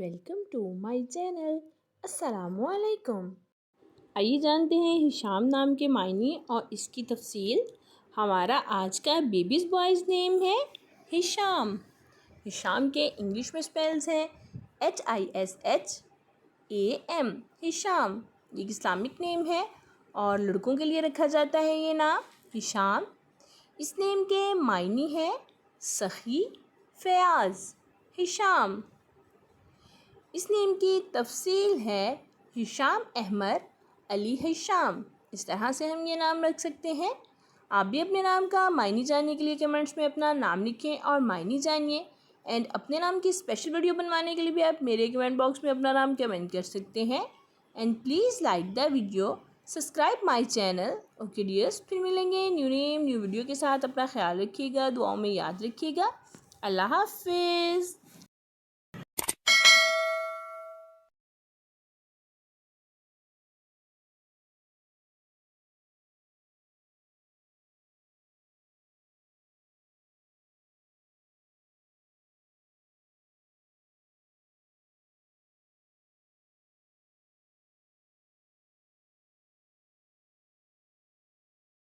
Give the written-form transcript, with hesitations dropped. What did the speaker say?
Welcome to my channel. अस्सलामुअलैकुम। आइए जानते हैं हिशाम नाम के मायने और इसकी तफसील। हमारा आज का बेबीज़ बॉयज़ नेम है हिशाम। हिशाम के इंग्लिश में स्पेल्स हैं HISHAM, हिशाम। एक इस्लामिक नेम है और लड़कों के लिए रखा जाता है ये नाम हिशाम। इस नेम के मायने हैं सखी, फयाज, हिशाम। इस नेम की तफसील है हिशाम अहमद अली हिशाम। इस तरह से हम ये नाम रख सकते हैं। आप भी अपने नाम का मायने जानने के लिए कमेंट्स में अपना नाम लिखें और मायने जानिए। एंड अपने नाम की स्पेशल वीडियो बनवाने के लिए भी आप मेरे कमेंट बॉक्स में अपना नाम कमेंट कर सकते हैं। And please like the video, subscribe my channel. Okay dears, फिर मिलेंगे न्यू नेम न्यू वीडियो के साथ। अपना ख्याल रखिएगा, दुआओं में याद रखिएगा। अल्लाह हाफिज़।